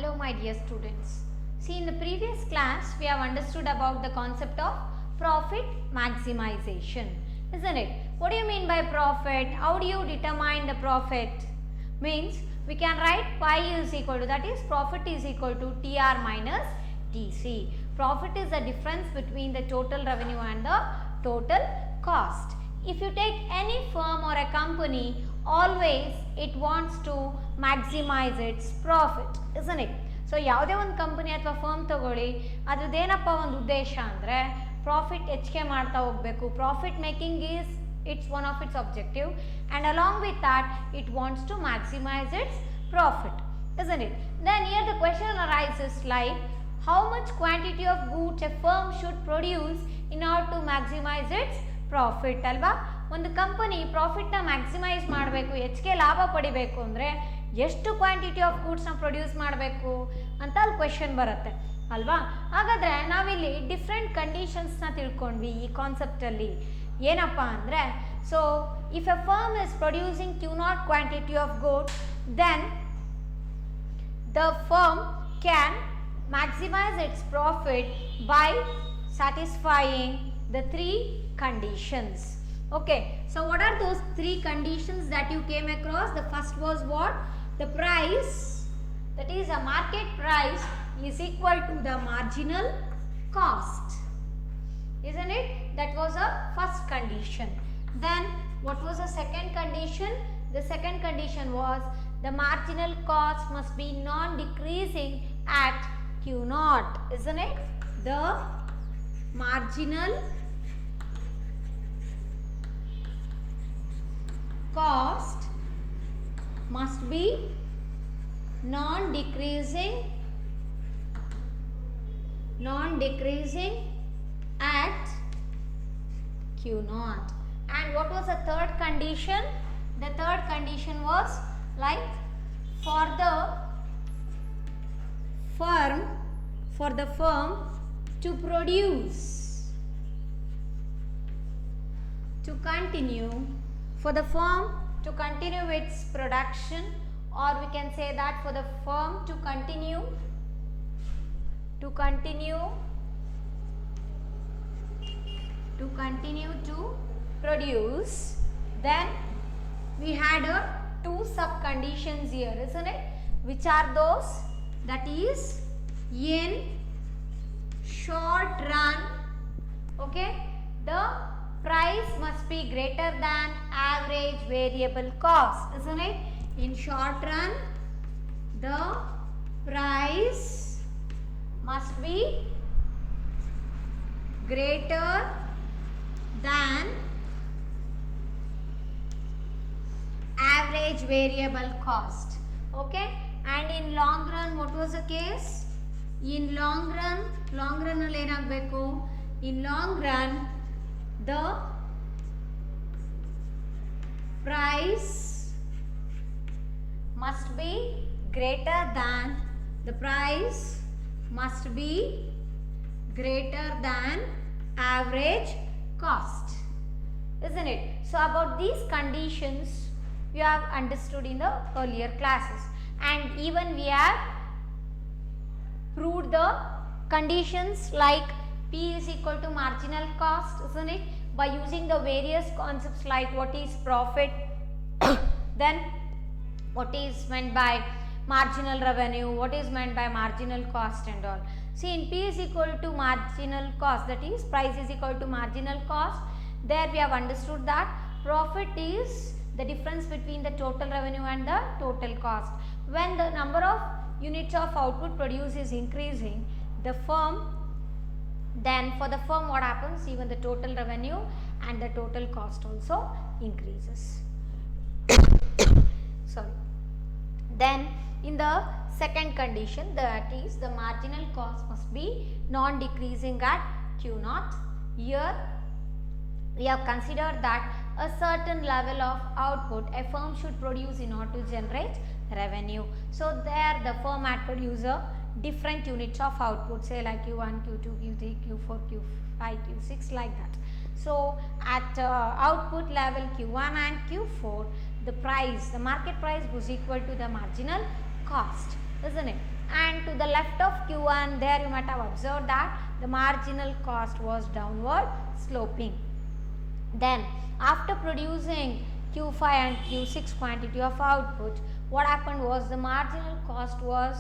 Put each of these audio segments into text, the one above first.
Hello my dear students. See, in the previous class we have understood about the concept of profit maximization, isn't it? What do you mean by profit? How do you determine the profit? Means we can write pi is equal to, that is profit is equal to TR minus TC. Profit is the difference between the total revenue and the total cost. If you take any firm or a company, always it wants to maximize its profit, isn't it? So ಯಾವುದೇ ಒಂದು company ಅಥವಾ firm ತಗೊಳ್ಳಿ, ಅದ್ರದ್ದೇನಪ್ಪ ಒಂದು ಉದ್ದೇಶ ಅಂದರೆ profit ಹೆಚ್ಚಿಗೆ ಮಾಡ್ತಾ ಹೋಗಬೇಕು. Profit making is it's one of its objective, and along with that it wants to maximize its profit, isn't it? Then here the question arises like, how much quantity of goods a firm should produce in order to maximize its profit ಅಲ್ವಾ? ಒಂದು company ಪ್ರಾಫಿಟ್ನ maximise ಮಾಡಬೇಕು, ಹೆಚ್ಚಿಗೆ ಲಾಭ ಪಡಿಬೇಕು ಅಂದರೆ ಎಷ್ಟು quantity of ಗೂಡ್ಸ್ನ produce ಮಾಡಬೇಕು ಅಂತ ಅಲ್ಲಿ ಕ್ವೆಶನ್ ಬರುತ್ತೆ ಅಲ್ವಾ? ಹಾಗಾದರೆ ನಾವಿಲ್ಲಿ ಡಿಫ್ರೆಂಟ್ ಕಂಡೀಷನ್ಸ್ನ ತಿಳ್ಕೊಂಡ್ವಿ ಈ ಕಾನ್ಸೆಪ್ಟಲ್ಲಿ. ಏನಪ್ಪ ಅಂದರೆ, so if a firm is producing Q naught quantity of goods, then the firm can maximize its profit by satisfying the three conditions. Okay, so what are those three conditions that you came across? The first was what? The price, that is a market price, is equal to the marginal cost, isn't it? That was a first condition. Then what was the second condition? The second condition was the marginal cost must be non-decreasing at Q naught, isn't it? The marginal cost must be non-decreasing at Q naught. And what was the third condition? The third condition was like, for the firm to produce, to continue, for the firm to continue its production, or we can say that for the firm to continue to produce, then we had two sub conditions here, isn't it? Which are those? That is, in short run, okay, the price must be greater than average variable cost, isn't it? In short run, the price must be greater than average variable cost, okay? And in long run, what was the case? In long run alli enagbeku? In long run, the price must be greater than average cost, isn't it? So about these conditions you have understood in the earlier classes, and even we have proved the conditions like P is equal to marginal cost, isn't it? By using the various concepts like what is profit, then what is meant by marginal revenue, what is meant by marginal cost and all. See, in P is equal to marginal cost, that is price is equal to marginal cost, there we have understood that profit is the difference between the total revenue and the total cost. When the number of units of output produced is increasing, the firm, then for the firm what happens? Even the total revenue and the total cost also increases. Sorry. Then in the second condition, that is the marginal cost must be non-decreasing at Q naught. Here we have considered that a certain level of output a firm should produce in order to generate revenue. So there the firm had produced different units of output, say like Q1, Q2, Q3, Q4, Q5, Q6, like that. So at output level Q1 and Q4, the price, the market price was equal to the marginal cost, isn't it? and to the left of Q1 there you might have observed that the marginal cost was downward sloping. Then after producing Q5 and Q6 quantity of output, what happened was the marginal cost was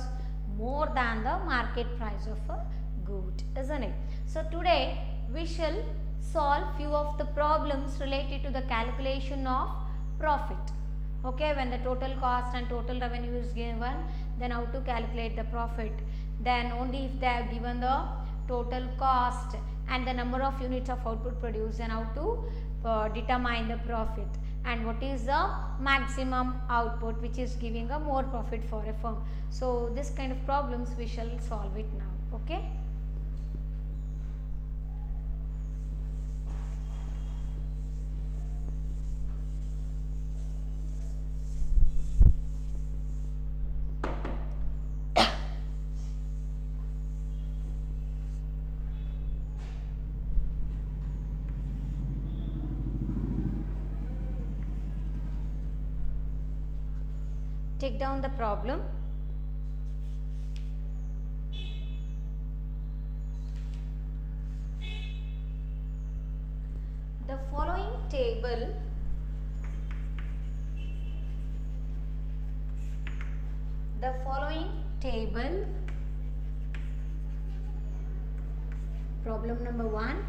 more than the market price of a good, isn't it? So today we shall solve few of the problems related to the calculation of profit. Okay, when the total cost and total revenue is given, then how to calculate the profit. Then only if they have given the total cost and the number of units of output produced, and how to determine the profit, and what is the maximum output which is giving a more profit for a firm. So this kind of problems we shall solve it now. Okay. Take down the problem. The following table problem number 1,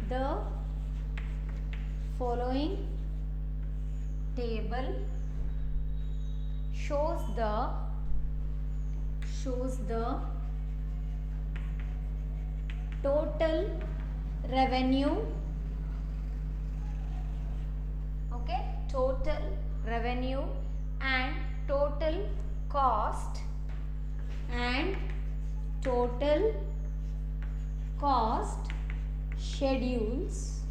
the following table shows the total revenue, okay, total revenue and total cost and total cost schedules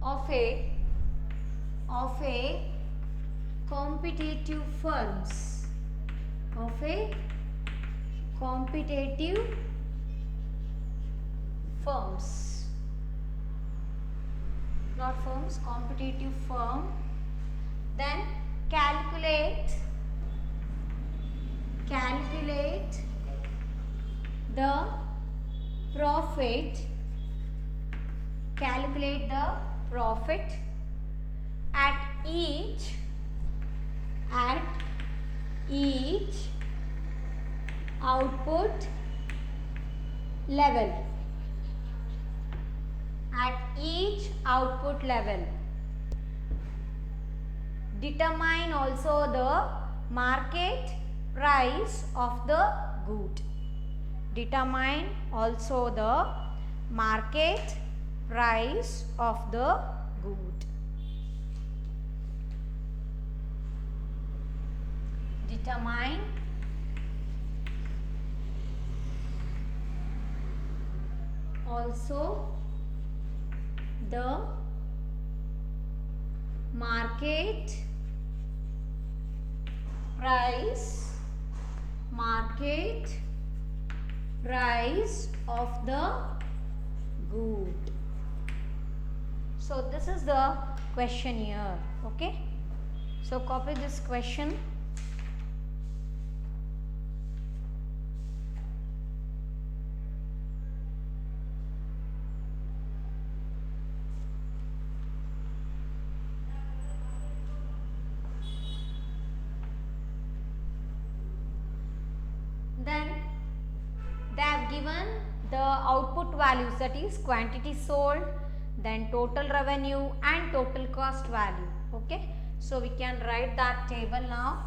of a competitive firms, not firms, competitive firm. Then calculate the profit, at each output level, determine also the market price of the good, determine also the market price of the good. So this is the question here. Okay, so copy this question. Then they have given the output values, that is quantity sold, then total revenue and total cost value. Okay, so we can write that table now.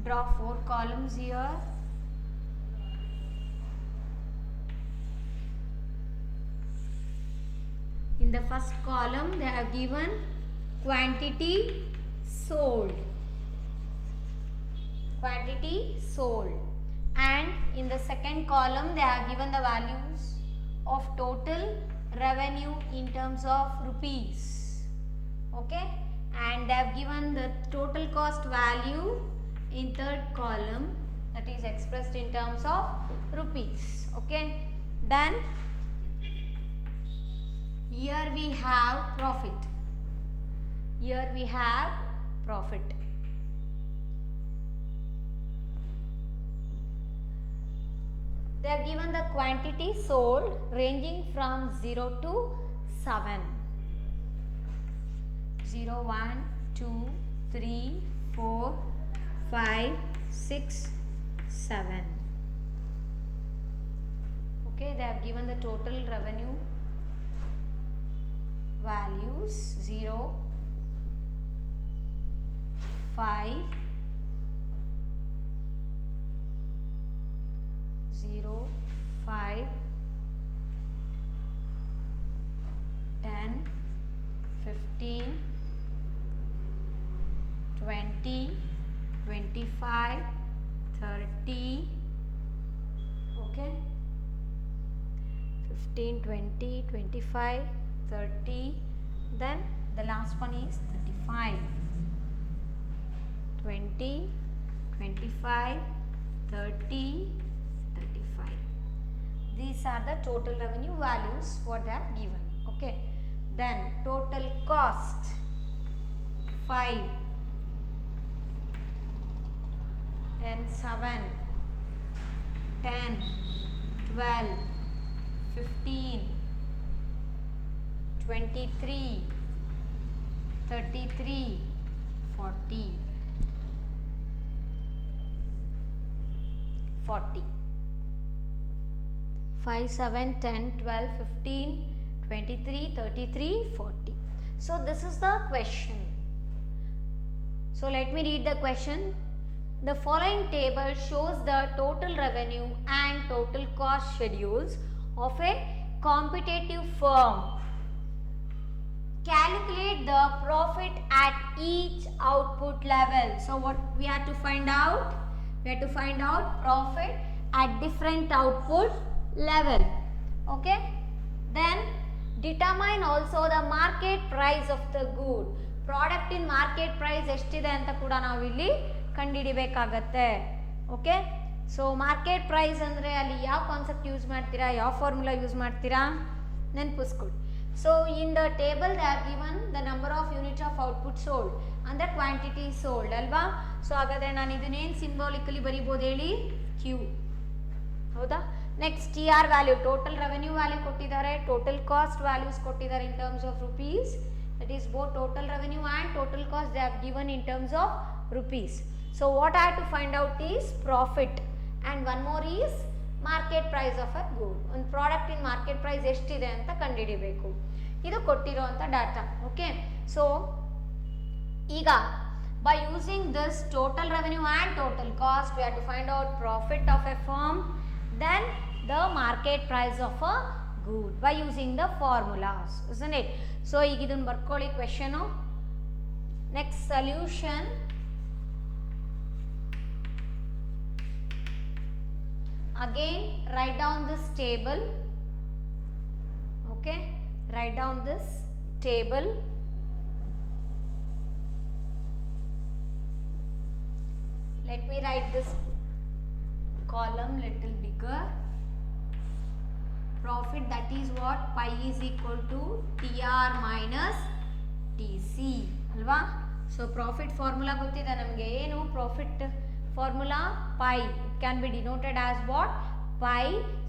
Draw 4 columns here. In the first column they have given quantity sold, and in the second column they have given the values of total revenue in terms of rupees. Okay, and they have given the total cost value in third column, that is expressed in terms of rupees. Okay, then Here we have profit. Here we have profit. They have given the quantity sold ranging from 0 to 7. 0, 1, 2, 3, 4, 5, 6, 7. Okay, they have given the total revenue values 0, 5, 0, 5, 10, 15, 20, 25, 30, okay, 15, 20, 25, 30, then the last one is 35, 20, 25, 30, 35. These are the total revenue values what they are given. Okay, then total cost 5, then 7, 10, 12, 15, 23, 33, 40. 5, 7, 10, 12, 15, 23, 33, 40. So this is the question. So let me read the question. The following table shows the total revenue and total cost schedules of a competitive firm. Calculate the profit at each output level. So what we have to find out? We have to find out profit at different output level. Okay. Then determine also the market price of the good. Product in market price ಎಷ್ಟಿದೆ ಅಂತ ಕೂಡ ನಾವು ಇಲ್ಲಿ ಕಂಡುಹಿಡಿಯಬೇಕಾಗತ್ತೆ. Okay, so market price ಅಂದರೆ ಅಲ್ಲಿ ಯಾವ concept use ಮಾಡ್ತೀರಾ, ಯಾವ ಫಾರ್ಮುಲಾ ಯೂಸ್ ಮಾಡ್ತೀರಾ ನೆನಪಿಸ್ಕೊಳ್ಳಿ. So in the table they are given the number of unit of output sold ಅಂದರೆ ಕ್ವಾಂಟಿಟಿ ಸೋಲ್ಡ್ ಅಲ್ವಾ. ಸೊ ಹಾಗಾದರೆ ನಾನು ಇದನ್ನೇನು ಸಿಂಬಾಲಿಕಲಿ ಬರಿಬೋದು ಹೇಳಿ, ಕ್ಯೂ. ಹೌದಾ. Next T R value, total revenue value ಕೊಟ್ಟಿದ್ದಾರೆ, ಟೋಟಲ್ ಕಾಸ್ಟ್ ವ್ಯಾಲ್ಯೂಸ್ ಕೊಟ್ಟಿದ್ದಾರೆ in terms of rupees. That is both total revenue and total cost they have given in terms of rupees. So what I have to find out is profit, and one more is market price of a good. ಒಂದು product in market price ಎಷ್ಟಿದೆ ಅಂತ ಕಂಡುಹಿಡಿಬೇಕು. ಇದು ಕೊಟ್ಟಿರೋಂಥ data. Okay, so ಈಗ by using this total revenue and total cost we have to find out profit of a firm, then the market price of a good by using the formulas, isn't it? So ಈಗ ಇದನ್ನ ಬರ್ಕೊಳ್ಳಿ question. Next solution. Again write down this table. Okay, write down this table. Let me write this column little bigger. Profit, that is what, pi is equal to TR minus TC alva. So profit formula gottide namage, ಏನು profit formula pi, it can be denoted as what, pi.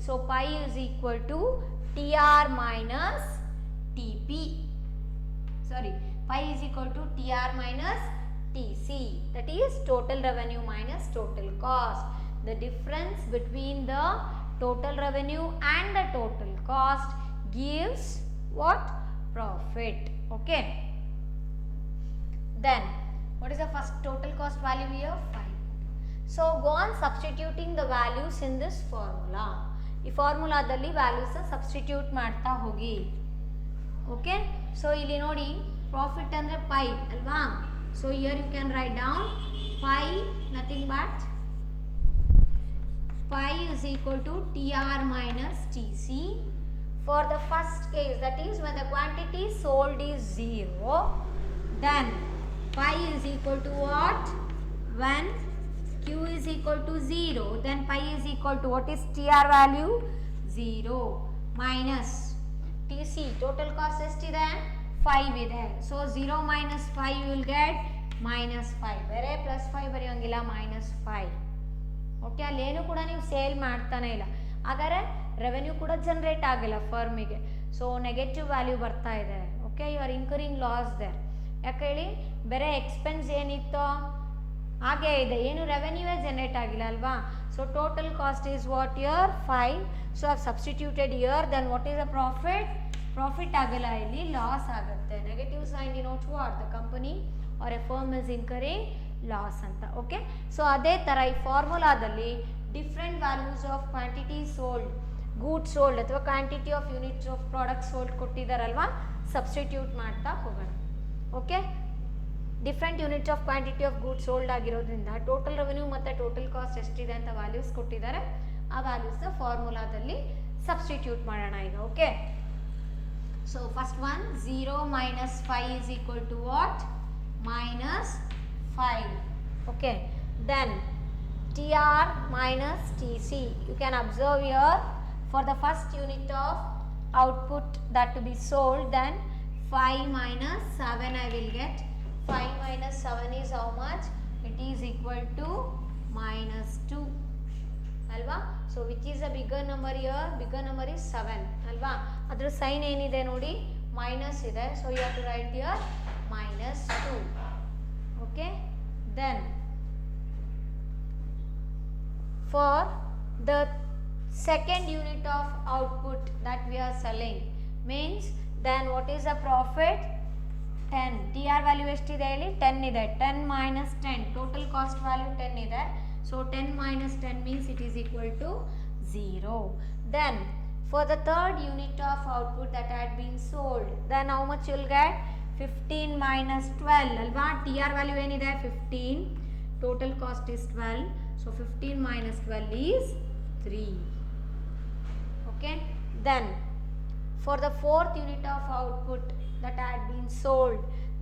So pi is equal to TR minus TP, sorry, pi is equal to TR minus TC, that is total revenue minus total cost. The difference between the total revenue and the total cost gives what, profit. Okay, then what is the first total cost value here, 5. So go on substituting the values in this formula. ಈ ಫಾರ್ಮುಲಾದಲ್ಲಿ values substitute ಮಾಡ್ತಾ ಹೋಗಿ. Okay, so ಇಲ್ಲಿ ನೋಡಿ profit ಅಂದರೆ pi ಅಲ್ವಾ. So here you can write down pi, nothing but pi is equal to T R minus T C for the first case, that is when the quantity sold is 0, then pi is equal to what, when Q is equal to 0, then pi is equal to what is TR value, 0, minus T C total cost ಎಷ್ಟಿದೆ 5 ಇದೆ. So 0 minus 5 will get -5. ಬೇರೆ +5 ಬರೆಯೋಂಗಿಲ್ಲ -5. Okay, ಅಲ್ಲೇನು ಕೂಡ ನೀವು sale ಮಾಡ್ತಾನೆ ಇಲ್ಲ, ಹಾಗಾದರೆ revenue ಕೂಡ ಜನರೇಟ್ ಆಗಿಲ್ಲ ಫರ್ಮಿಗೆ. ಸೊ ನೆಗೆಟಿವ್ ವ್ಯಾಲ್ಯೂ ಬರ್ತಾ ಇದೆ. Okay, you are incurring loss there. ಯಾಕೆ ಹೇಳಿ, ಬೇರೆ ಎಕ್ಸ್ಪೆನ್ಸ್ ಏನಿತ್ತೋ ಹಾಗೇ ಇದೆ, ಏನು ರೆವೆನ್ಯೂವೇ ಜನರೇಟ್ ಆಗಿಲ್ಲ ಅಲ್ವಾ. So total cost is what year 5. So I've substituted year. Then what is the profit ಆಗಲ್ಲ, ಇಲ್ಲಿ ಲಾಸ್ ಆಗುತ್ತೆ. Negative sign denotes what the company or a firm is incurring loss ಅಂತ. ಓಕೆ, ಸೊ ಅದೇ ಥರ ಈ ಫಾರ್ಮುಲಾದಲ್ಲಿ different values of quantity sold, goods sold ಅಥವಾ quantity of units of product sold ಕೊಟ್ಟಿದ್ದಾರಲ್ವಾ, ಸಬ್ಸ್ಟಿಟ್ಯೂಟ್ ಮಾಡ್ತಾ ಹೋಗೋಣ. Okay, different units of quantity of goods sold ಆಗಿರೋದ್ರಿಂದ ಟೋಟಲ್ ರೆವೆನ್ಯೂ ಮತ್ತು ಟೋಟಲ್ ಕಾಸ್ಟ್ ಎಷ್ಟಿದೆ ಅಂತ ವ್ಯಾಲ್ಯೂಸ್ ಕೊಟ್ಟಿದ್ದಾರೆ. ಆ ವ್ಯಾಲ್ಯೂಸ್ನ ಫಾರ್ಮುಲಾದಲ್ಲಿ ಸಬ್ಸ್ಟಿಟ್ಯೂಟ್ ಮಾಡೋಣ ಈಗ. Okay, so first one 0 minus 5 is equal to what -5. Okay, then TR minus TC. You can observe here for the first unit of output that to be sold, then 5 minus 7 I will get. 5 minus 7 is how much? It is equal to -2. Alva? So which is a bigger number here? Bigger number is 7. Alva? Adra sign enide nodi minus ide. So you have to write here -2. Okay? Then for the second unit of output that we are selling, means then what is the profit? 10. TR value ಎಷ್ಟಿದೆ ಹೇಳಿ 10 ಇದೆ. 10 minus 10, total cost value 10 ಇದೆ. So 10 minus 10 means it is equal to 0. Then for the third unit of output that had been sold, then how much you will get? 15 minus 12 ಅಲ್ವಾ. TR value ಏನಿದೆ 15, total cost is 12. So 15 minus 12 is 3. Okay, then for the fourth unit of output that had been sold,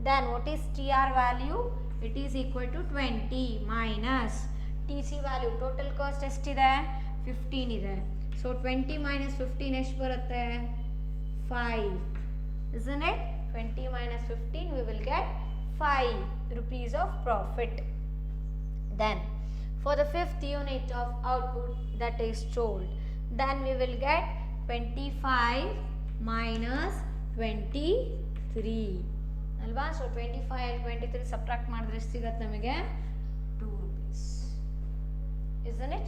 then what is TR value? It is equal to 20 minus TC value. Total cost ಎಷ್ಟಿದೆ 15 ಇದೆ. So 20 minus 15 ಎಷ್ಟು ಬರುತ್ತೆ 5, isn't it? 20 minus 15 we will get 5 rupees of profit. Then for the fifth unit of output that is sold, then we will get 25 minus 23 ಅಲ್ವಾ. So 25 and 23 subtract ಮಾಡಿದ್ರೆ ಎಷ್ಟು ಸಿಗುತ್ತೆ ನಮಗೆ 2 rupees, isn't it?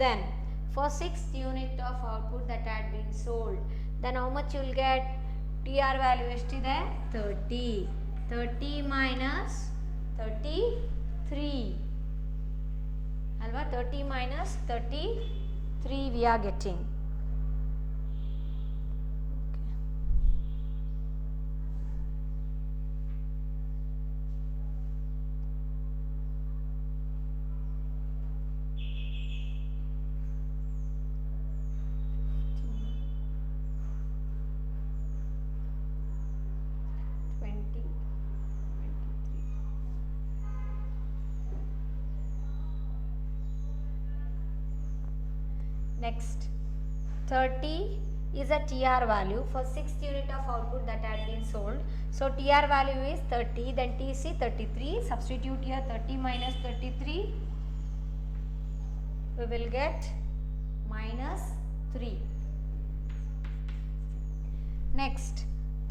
Then for sixth unit of output that had been sold, then how much you will get? TR value ಎಷ್ಟಿದೆ 30. 30 minus 33 alva. 30 minus 33 we are getting. Next, 30 is a TR value for sixth unit of output that had been sold. So TR value is 30, then TC 33. Substitute here 30 minus 33. We will get -3. Next,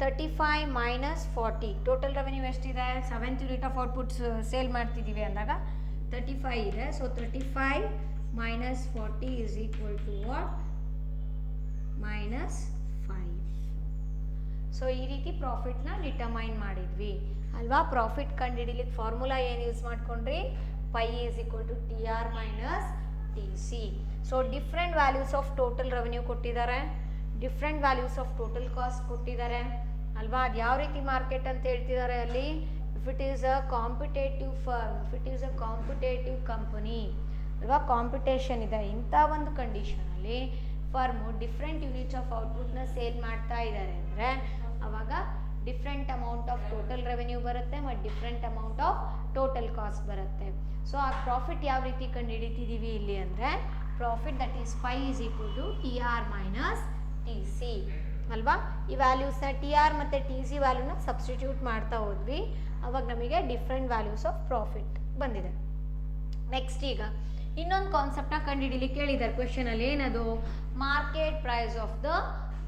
35 minus 40. Total revenue ಎಷ್ಟಿದೆ? 7th unit of output sale ಮಾಡ್ತಿದ್ದೀವಿ ಅಂದಾಗ 35 ಇದೆ. So 35 minus 40 is equal to what? -5. So ಈ ರೀತಿ ಪ್ರಾಫಿಟ್ನ determine ಮಾಡಿದ್ವಿ ಅಲ್ವಾ. Profit ಕಂಡುಹಿಡಿಲಿಕ್ಕೆ ಫಾರ್ಮುಲಾ ಏನು ಯೂಸ್ ಮಾಡ್ಕೊಂಡ್ರಿ? Pi is equal to TR minus TC. So different values of total revenue ಕೊಟ್ಟಿದ್ದಾರೆ, different values of total cost ಕೊಟ್ಟಿದ್ದಾರೆ ಅಲ್ವಾ. ಅದು ಯಾವ ರೀತಿ ಮಾರ್ಕೆಟ್ ಅಂತ ಹೇಳ್ತಿದ್ದಾರೆ ಅಲ್ಲಿ? If it is a competitive firm, if it is a competitive company ಅಲ್ವಾ, ಕಾಂಪಿಟೇಷನ್ ಇದೆ, ಇಂಥ ಒಂದು ಕಂಡೀಷನಲ್ಲಿ ಫರ್ಮು ಡಿಫ್ರೆಂಟ್ ಯೂನಿಟ್ಸ್ ಆಫ್ ಔಟ್ಪುಟ್ನ ಸೇಲ್ ಮಾಡ್ತಾ ಇದ್ದಾರೆ ಅಂದರೆ ಆವಾಗ different amount of total revenue ಬರುತ್ತೆ ಮತ್ತು different amount of total cost ಬರುತ್ತೆ. ಸೊ ಆ ಪ್ರಾಫಿಟ್ ಯಾವ ರೀತಿ ಕಂಡು ಹಿಡಿತಿದ್ದೀವಿ ಇಲ್ಲಿ ಅಂದರೆ profit that is pi is equal to TR minus TC ಅಲ್ವಾ. ಈ ವ್ಯಾಲ್ಯೂಸ್ನ ಟಿ ಆರ್ ಮತ್ತು ಟಿ ಸಿ ವ್ಯಾಲ್ಯೂನ ಸಬ್ಸ್ಟಿಟ್ಯೂಟ್ ಮಾಡ್ತಾ ಹೋದ್ವಿ, ಅವಾಗ ನಮಗೆ ಡಿಫ್ರೆಂಟ್ ವ್ಯಾಲ್ಯೂಸ್ ಆಫ್ ಪ್ರಾಫಿಟ್ ಬಂದಿದೆ. ನೆಕ್ಸ್ಟ್ ಈಗ ಇನ್ನೊಂದು ಕಾನ್ಸೆಪ್ಟ್ನ ಕಂಡುಹಿಡಿಲಿಕ್ಕೆ ಕೇಳಿದ್ದಾರೆ ಕ್ವೆಶನಲ್ಲಿ, ಏನದು market price of the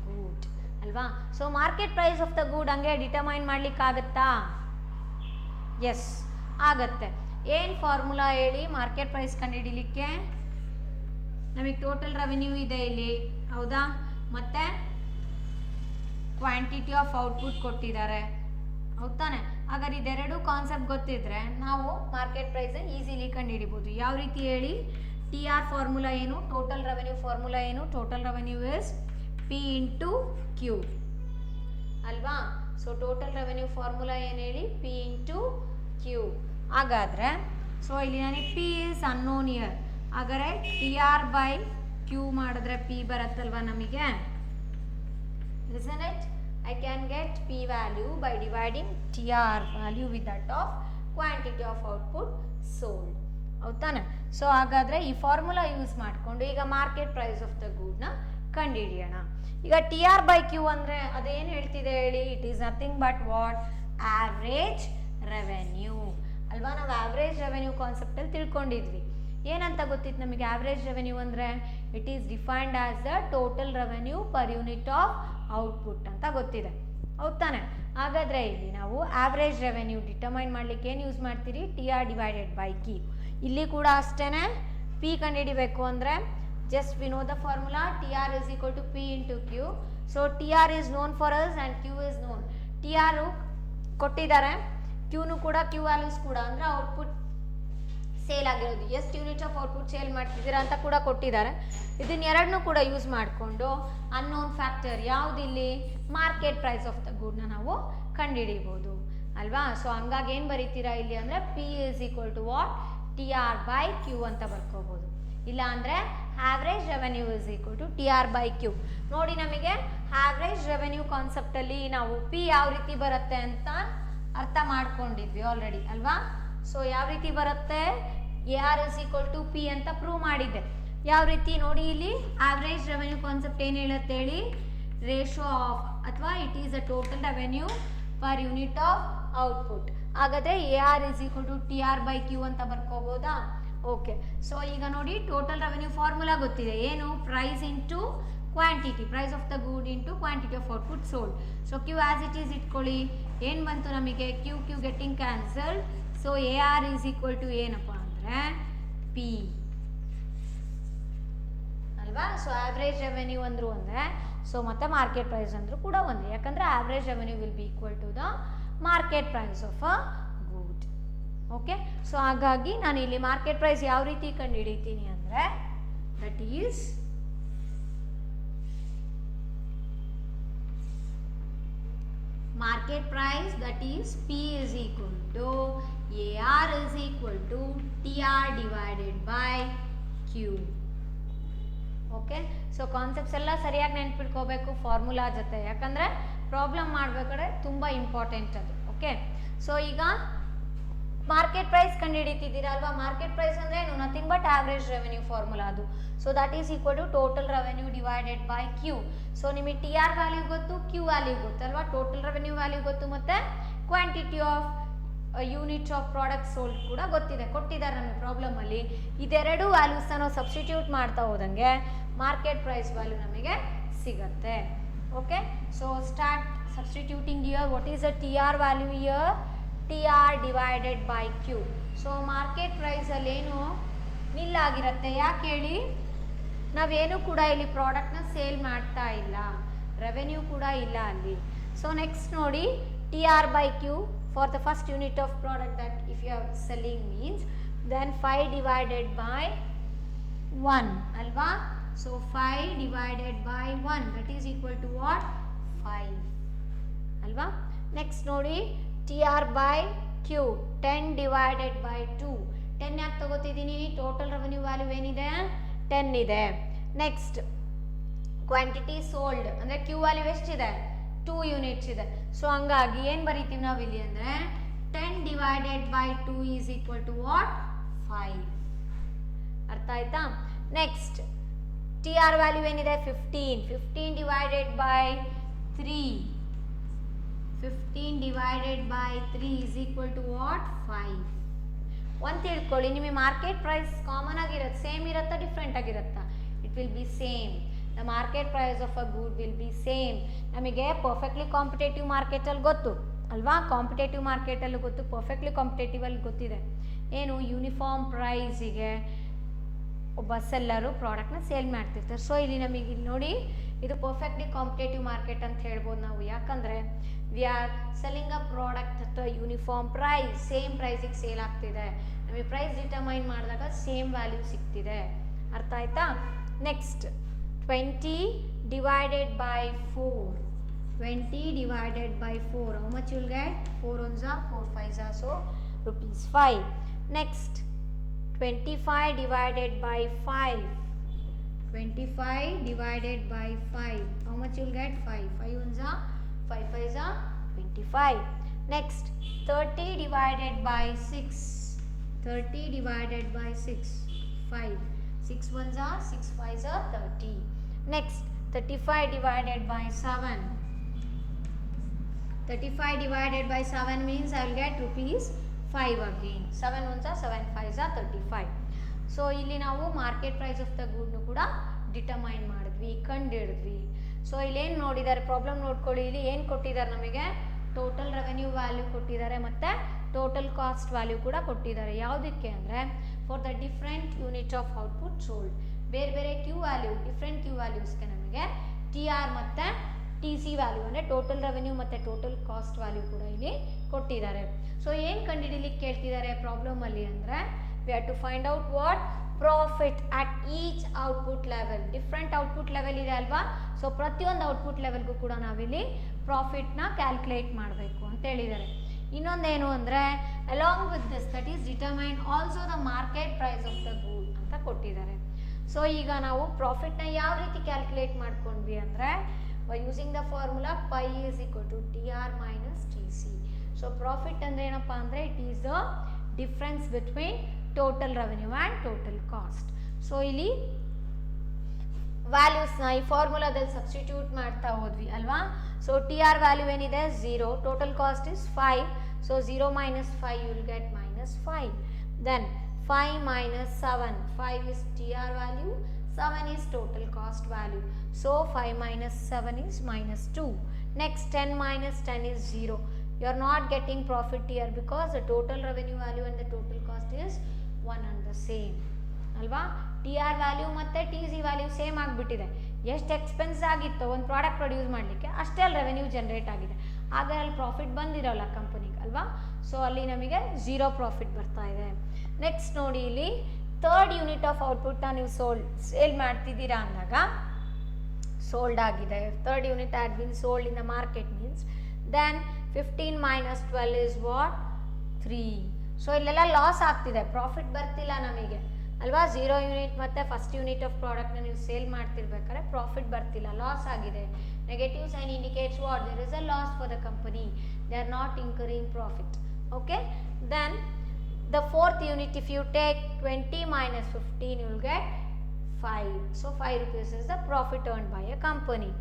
good ಅಲ್ವಾ. So market price of the ಗೂಡ್ ಹಂಗೆ ಡಿಟರ್ಮೈನ್ ಮಾಡ್ಲಿಕ್ಕಾಗತ್ತಾ? ಎಸ್ ಆಗತ್ತೆ. ಏನು ಫಾರ್ಮುಲಾ ಹೇಳಿ ಮಾರ್ಕೆಟ್ ಪ್ರೈಸ್ ಕಂಡುಹಿಡಿಲಿಕ್ಕೆ? ನಮಗೆ ಟೋಟಲ್ ರೆವೆನ್ಯೂ ಇದೆ ಇಲ್ಲಿ, ಹೌದಾ, ಮತ್ತು ಕ್ವಾಂಟಿಟಿ ಆಫ್ ಔಟ್ಪುಟ್ ಕೊಟ್ಟಿದ್ದಾರೆ, ಹೌದು ತಾನೆ. ಹಾಗಾದ್ರೆ ಇದೆರಡು ಕಾನ್ಸೆಪ್ಟ್ ಗೊತ್ತಿದ್ರೆ ನಾವು ಮಾರ್ಕೆಟ್ ಪ್ರೈಸ್ ಈಸಿಲಿ ಕಂಡುಹಿಡಿಬೋದು. ಯಾವ ರೀತಿ ಹೇಳಿ? ಟಿ ಆರ್ ಫಾರ್ಮುಲಾ ಏನು, ಟೋಟಲ್ ರೆವೆನ್ಯೂ ಫಾರ್ಮುಲಾ ಏನು? Total revenue is P into Q ಅಲ್ವಾ. ಸೊ ಟೋಟಲ್ ರೆವೆನ್ಯೂ ಫಾರ್ಮುಲಾ ಏನು ಹೇಳಿ? P into Q. ಹಾಗಾದರೆ ಸೊ ಇಲ್ಲಿ ನನಗೆ ಪಿ ಇಸ್ ಅನ್ನೋನ್ ಇಯರ್, ಹಾಗಾದರೆ ಟಿ ಆರ್ ಬೈ ಕ್ಯೂ ಮಾಡಿದ್ರೆ ಪಿ ಬರುತ್ತಲ್ವ ನಮಗೆ. Listen it, I can get P value by dividing TR value with that of quantity of output sold. ಹೌದಾನೆ. So ಹಾಗಾದರೆ ಈ ಫಾರ್ಮುಲಾ ಯೂಸ್ ಮಾಡಿಕೊಂಡು ಈಗ ಮಾರ್ಕೆಟ್ ಪ್ರೈಸ್ ಆಫ್ ದ ಗೂಡ್ನ ಕಂಡುಹಿಡಿಯೋಣ. ಈಗ ಟಿ ಆರ್ ಬೈ ಕ್ಯೂ ಅಂದರೆ ಅದೇನು ಹೇಳ್ತಿದೆ ಹೇಳಿ? It is nothing but what? Average revenue ಅಲ್ವಾ. ನಾವು ಆವ್ರೇಜ್ ರೆವೆನ್ಯೂ ಕಾನ್ಸೆಪ್ಟಲ್ಲಿ ತಿಳ್ಕೊಂಡಿದ್ವಿ. ಏನಂತ ಗೊತ್ತಿತ್ತು ನಮಗೆ ಆವ್ರೇಜ್ ರೆವೆನ್ಯೂ ಅಂದರೆ? It is defined as the total revenue per unit of output ಅಂತ ಗೊತ್ತಿದೆ, ಹೌದು ತಾನೆ. ಹಾಗಾದರೆ ಇಲ್ಲಿ ನಾವು ಆವ್ರೇಜ್ ರೆವೆನ್ಯೂ ಡಿಟರ್ಮೈನ್ ಮಾಡಲಿಕ್ಕೆ ಏನು ಯೂಸ್ ಮಾಡ್ತೀರಿ? T R divided by Q. ಇಲ್ಲಿ ಕೂಡ ಅಷ್ಟೇ, ಪಿ ಕಂಡುಹಿಡಿಬೇಕು ಅಂದರೆ just we know the formula T R is equal to P into Q. So T R is known for us and Q is known. T R ಕೊಟ್ಟಿದ್ದಾರೆ, ಕ್ಯೂನು ಕೂಡ, Q values ಕೂಡ ಅಂದರೆ output sale ಆಗಿರೋದು, ಎಷ್ಟು unit of output sale ಮಾಡ್ತಿದ್ದೀರಾ ಅಂತ ಕೂಡ ಕೊಟ್ಟಿದ್ದಾರೆ. ಇದನ್ನ ಎರಡನ್ನೂ ಕೂಡ ಯೂಸ್ ಮಾಡಿಕೊಂಡು ಅನ್ನೋನ್ ಫ್ಯಾಕ್ಟರ್ ಯಾವುದಿಲ್ಲಿ? ಮಾರ್ಕೆಟ್ ಪ್ರೈಸ್ ಆಫ್ ದ ಗೂಡ್ನ ನಾವು ಕಂಡುಹಿಡಿಬೋದು ಅಲ್ವಾ. ಸೊ ಹಂಗಾಗಿ ಏನು ಬರೀತೀರಾ ಇಲ್ಲಿ ಅಂದರೆ P is equal to what? T R by Q ಅಂತ ಬರ್ಕೋಬೋದು. ಇಲ್ಲ ಅಂದರೆ average revenue is equal to T R by Q. ನೋಡಿ ನಮಗೆ ಆವ್ರೇಜ್ ರೆವೆನ್ಯೂ ಕಾನ್ಸೆಪ್ಟಲ್ಲಿ ನಾವು ಪಿ ಯಾವ ರೀತಿ ಬರುತ್ತೆ ಅಂತ ಅರ್ಥ ಮಾಡ್ಕೊಂಡಿದ್ವಿ ಆಲ್ರೆಡಿ ಅಲ್ವಾ. ಸೊ ಯಾವ ರೀತಿ ಬರುತ್ತೆ? A R is equal to P ಅಂತ ಪ್ರೂವ್ ಮಾಡಿದ್ದೆ. ಯಾವ ರೀತಿ ನೋಡಿ ಇಲ್ಲಿ ಆವ್ರೇಜ್ ರೆವೆನ್ಯೂ ಕಾನ್ಸೆಪ್ಟ್ ಏನು ಹೇಳುತ್ತೆ ಹೇಳಿ? ರೇಷೋ ಆಫ್ ಅಥವಾ it is a total revenue per unit of output. ಹಾಗಾದರೆ A R is equal to T R by Q ಅಂತ ಬರ್ಕೋಬೋದಾ? ಓಕೆ. ಸೊ ಈಗ ನೋಡಿ ಟೋಟಲ್ ರೆವೆನ್ಯೂ ಫಾರ್ಮುಲಾ ಗೊತ್ತಿದೆ, ಏನು? Price into quantity, price of the good into quantity of output sold. So Q as it is ಇಟ್ಕೊಳ್ಳಿ. ಏನು ಬಂತು ನಮಗೆ? Q Q getting cancelled. So A R is equal to ಏನಪ್ಪ ಅಂದರೆ ಪಿ ಅಲ್ವಾ. So average revenue ಅಂದರು ಅಂದರೆ, so ಮತ್ತು ಮಾರ್ಕೆಟ್ ಪ್ರೈಸ್ ಅಂದರೂ ಕೂಡ ಒಂದೇ, ಯಾಕಂದರೆ average revenue will be equal to the market price of a good. Okay. So ಹಾಗಾಗಿ ನಾನು ಇಲ್ಲಿ ಮಾರ್ಕೆಟ್ ಪ್ರೈಸ್ ಯಾವ ರೀತಿ ಕಂಡುಹಿಡಿತೀನಿ ಅಂದರೆ that is market price, that is P is equal to AR is equal to TR divided by Q. Okay. So concepts ಎಲ್ಲ ಸರಿಯಾಗಿ ನೆನ್ಪಿಟ್ಕೋಬೇಕು formula ಜೊತೆ, ಯಾಕಂದರೆ ಪ್ರಾಬ್ಲಮ್ ಮಾಡಬೇಕಾದ್ರೆ ತುಂಬ ಇಂಪಾರ್ಟೆಂಟ್ ಅದು. ಓಕೆ. ಸೊ ಈಗ ಮಾರ್ಕೆಟ್ ಪ್ರೈಸ್ ಕಂಡುಹಿಡಿತಿದ್ದೀರಾ ಅಲ್ವಾ. ಮಾರ್ಕೆಟ್ ಪ್ರೈಸ್ ಅಂದರೆ ಏನು? Nothing but average revenue formula ಅದು. So that is equal to total revenue divided by Q. So ನಿಮಗೆ ಟಿ ಆರ್ ವ್ಯಾಲ್ಯೂ ಗೊತ್ತು, ಕ್ಯೂ ವ್ಯಾಲ್ಯೂ ಗೊತ್ತು ಅಲ್ವಾ, ಟೋಟಲ್ ರೆವೆನ್ಯೂ ವ್ಯಾಲ್ಯೂ ಗೊತ್ತು, ಮತ್ತು quantity of unit of product sold ಕೂಡ ಗೊತ್ತಿದೆ, ಕೊಟ್ಟಿದ್ದಾರೆ ನಮಗೆ ಪ್ರಾಬ್ಲಮಲ್ಲಿ. ಇದೆರಡು ವ್ಯಾಲ್ಯೂಸ್ನ ನಾವು ಸಬ್ಸ್ಟಿಟ್ಯೂಟ್ ಮಾಡ್ತಾ ಹೋದಂಗೆ ಮಾರ್ಕೆಟ್ ಪ್ರೈಸ್ ವ್ಯಾಲ್ಯೂ ನಮಗೆ ಸಿಗುತ್ತೆ. Okay. So start substituting here. What is the T R value here? T R divided by Q. So market ಪ್ರೈಸಲ್ಲಿ ಏನು ನಿಲ್ ಆಗಿರುತ್ತೆ, ಯಾಕೆ ಹೇಳಿ? ನಾವೇನು ಕೂಡ ಇಲ್ಲಿ ಪ್ರಾಡಕ್ಟ್ನ ಸೇಲ್ ಮಾಡ್ತಾ ಇಲ್ಲ, ರೆವೆನ್ಯೂ ಕೂಡ ಇಲ್ಲ ಅಲ್ಲಿ. ಸೊ ನೆಕ್ಸ್ಟ್ ನೋಡಿ T R by Q for the first unit of product that if you are selling means then 5 divided by 1 ಅಲ್ವಾ. So 5 divided by 1 that is equal to what? 5 ಅಲ್ವಾ. Next ನೋಡಿ T R by Q 10 divided by 2. 10 ಯಾಕೆ ತಗೋತಿದ್ದೀನಿ? Total revenue value ಏನಿದೆ? 10 ಇದೆ. Next quantity sold ಅಂದರೆ Q value ಎಷ್ಟಿದೆ? 2 units ಇದೆ. So ಹಂಗಾಗಿ ಏನು ಬರೀತೀವಿ ನಾವು ಇಲ್ಲಿ ಅಂದರೆ 10 divided by 2 is equal to what? 5. ಅರ್ಥ ಆಯ್ತಾ? ನೆಕ್ಸ್ಟ್ ಟಿ ಆರ್ ವ್ಯಾಲ್ಯೂ ಏನಿದೆ? 15. 15 divided by 3. 15 divided by 3 is equal to what? 5. ಒಂದು ತಿಳ್ಕೊಳ್ಳಿ, ನಿಮಗೆ ಮಾರ್ಕೆಟ್ ಪ್ರೈಸ್ ಕಾಮನ್ ಆಗಿರುತ್ತೆ, ಸೇಮ್ ಇರುತ್ತಾ ಡಿಫ್ರೆಂಟ್ ಆಗಿರುತ್ತಾ? It will be same. The market price of a good will be same. ನಮಗೆ ಪರ್ಫೆಕ್ಟ್ಲಿ ಕಾಂಪಿಟೇಟಿವ್ ಮಾರ್ಕೆಟಲ್ಲಿ ಗೊತ್ತು ಅಲ್ವಾ, ಕಾಂಪಿಟೇಟಿವ್ ಮಾರ್ಕೆಟಲ್ಲೂ ಗೊತ್ತು, ಪರ್ಫೆಕ್ಟ್ಲಿ ಕಾಂಪಿಟೇಟಿವಲ್ಲಿ ಗೊತ್ತಿದೆ ಏನು, ಯೂನಿಫಾರ್ಮ್ ಪ್ರೈಸಿಗೆ ಒಬ್ಬ ಸೆಲ್ಲರು ಪ್ರಾಡಕ್ಟ್ನ ಸೇಲ್ ಮಾಡ್ತಿರ್ತಾರೆ. ಸೊ ಇಲ್ಲಿ ನಮಗೆ ಇಲ್ಲಿ ನೋಡಿ, ಇದು ಪರ್ಫೆಕ್ಟ್ಲಿ ಕಾಂಪಿಟೇಟಿವ್ ಮಾರ್ಕೆಟ್ ಅಂತ ಹೇಳ್ಬೋದು ನಾವು. ಯಾಕಂದರೆ we are selling a product at uniform price, same ಪ್ರೈಸಿಗೆ ಸೇಲ್ ಆಗ್ತಿದೆ. ನಮಗೆ ಪ್ರೈಸ್ ಡಿಟರ್ಮೈನ್ ಮಾಡಿದಾಗ ಸೇಮ್ ವ್ಯಾಲ್ಯೂ ಸಿಗ್ತಿದೆ. ಅರ್ಥ ಆಯ್ತಾ? Next 20 divided by 4. 20 divided by 4. How much you will get? 4 ones are 4 5s are, so rupees 5. Next 25 divided by 5. 25 divided by 5. How much you will get? 5. 5 ones are 5 5s are 25. Next 30 divided by 6. 30 divided by 6. 5. 6 ones are 6 5s are 30. Next 35 divided by 7. 35 divided by 7 means I will get rupees 5 again. 7 ones are 7 5s are 35. So ಇಲ್ಲಿ ನಾವು market price of the ಗುಡ್ನು ಕೂಡ determine ಮಾಡಿದ್ವಿ, ಕಂಡಿಡಿದ್ವಿ. So ಇಲ್ಲೇನು ನೋಡಿದ್ದಾರೆ, problem ನೋಡ್ಕೊಳ್ಳಿ. ಇಲ್ಲಿ ಏನು ಕೊಟ್ಟಿದ್ದಾರೆ ನಮಗೆ? ಟೋಟಲ್ ರೆವೆನ್ಯೂ ವ್ಯಾಲ್ಯೂ ಕೊಟ್ಟಿದ್ದಾರೆ ಮತ್ತು ಟೋಟಲ್ ಕಾಸ್ಟ್ ವ್ಯಾಲ್ಯೂ ಕೂಡ ಕೊಟ್ಟಿದ್ದಾರೆ. ಯಾವುದಕ್ಕೆ ಅಂದರೆ for the different unit of output sold. ಬೇರೆ ಬೇರೆ ಕ್ಯೂ ವ್ಯಾಲ್ಯೂ, ಡಿಫ್ರೆಂಟ್ ಕ್ಯೂ ವ್ಯಾಲ್ಯೂಸ್ಗೆ ನಮಗೆ ಟಿ ಆರ್ ಮತ್ತು ಟಿ ಸಿ ವ್ಯಾಲ್ಯೂ ಅಂದರೆ ಟೋಟಲ್ ರೆವೆನ್ಯೂ ಮತ್ತು ಟೋಟಲ್ ಕಾಸ್ಟ್ ವ್ಯಾಲ್ಯೂ ಕೂಡ ಇಲ್ಲಿ ಕೊಟ್ಟಿದ್ದಾರೆ. ಸೊ ಏನು ಕಂಡುಹಿಡಿಲಿಕ್ಕೆ ಕೇಳ್ತಿದ್ದಾರೆ ಪ್ರಾಬ್ಲಮಲ್ಲಿ ಅಂದರೆ we have to find out what profit at each output level. Different output level ಇದೆ ಅಲ್ವಾ, ಸೊ ಪ್ರತಿಯೊಂದು ಔಟ್ಪುಟ್ ಲೆವೆಲ್ಗೂ ಕೂಡ ನಾವಿಲ್ಲಿ ಪ್ರಾಫಿಟ್ನ ಕ್ಯಾಲ್ಕುಲೇಟ್ ಮಾಡಬೇಕು ಅಂತ ಹೇಳಿದ್ದಾರೆ. ಇನ್ನೊಂದೇನು ಅಂದರೆ along with this that is determine also the market price of the good ಅಂತ ಕೊಟ್ಟಿದ್ದಾರೆ. ಸೊ ಈಗ ನಾವು ಪ್ರಾಫಿಟ್ನ ಯಾವ ರೀತಿ ಕ್ಯಾಲ್ಕುಲೇಟ್ ಮಾಡ್ಕೊಂಡ್ವಿ ಅಂದರೆ by using the formula pi is equal to TR minus TC. So profit ಅಂದ್ರೆ ಏನಪ್ಪ ಅಂದರೆ it is the difference between total revenue and total cost. So ಇಲ್ಲಿ ವ್ಯಾಲ್ಯೂಸ್ನ ಈ ಫಾರ್ಮುಲಾದಲ್ಲಿ ಸಬ್ಸ್ಟಿಟ್ಯೂಟ್ ಮಾಡ್ತಾ ಹೋದ್ವಿ ಅಲ್ವಾ. ಸೊ ಟಿ ಆರ್ ವ್ಯಾಲ್ಯೂ ಏನಿದೆ 0, total cost is 5, so 0 minus 5 you will get minus 5. Then 5 minus 7, 5 is TR value, 7 is total cost value. So 5 minus 7 is minus 2. Next 10 minus 10 is 0. You are not getting profit here because the total revenue value and the total cost is one and the same. ಅಲ್ವಾ? T R value ಮತ್ತು T C value same ಆಗಿಬಿಟ್ಟಿದೆ. ಎಷ್ಟು expense ಆಗಿತ್ತು ಒಂದು product produce ಮಾಡಲಿಕ್ಕೆ ಅಷ್ಟೇ ಅಲ್ಲಿ revenue generate ಆಗಿದೆ. ಆಗ ಅಲ್ಲಿ ಪ್ರಾಫಿಟ್ ಬಂದಿರೋಲ್ಲ ಕಂಪನಿಗೆ ಅಲ್ವಾ. ಸೊ ಅಲ್ಲಿ ನಮಗೆ 0 ಪ್ರಾಫಿಟ್ ಬರ್ತಾ ಇದೆ. ನೆಕ್ಸ್ಟ್ ನೋಡಿ, ಇಲ್ಲಿ ಥರ್ಡ್ ಯೂನಿಟ್ ಆಫ್ ಔಟ್ಪುಟ್ನ ನೀವು ಸೇಲ್ ಮಾಡ್ತಿದ್ದೀರಾ ಅಂದಾಗ ಸೋಲ್ಡ್ ಆಗಿದೆ. Third unit had been sold in the market means then 15 minus 12 is what? 3. So ಇಲ್ಲೆಲ್ಲ ಲಾಸ್ ಆಗ್ತಿದೆ, ಪ್ರಾಫಿಟ್ ಬರ್ತಿಲ್ಲ ನಮಗೆ ಅಲ್ವಾ. 0 ಯೂನಿಟ್ ಮತ್ತು ಫಸ್ಟ್ ಯೂನಿಟ್ ಆಫ್ ಪ್ರಾಡಕ್ಟ್ನ ನೀವು ಸೇಲ್ ಮಾಡ್ತಿರ್ಬೇಕಾದ್ರೆ ಪ್ರಾಫಿಟ್ ಬರ್ತಿಲ್ಲ, ಲಾಸ್ ಆಗಿದೆ. Negative sign indicates what? There is a loss for the company, they are not incurring profit. Okay, then the fourth unit, if you take 20 minus 15 you will get 5. So 5 rupees is the profit earned by a company.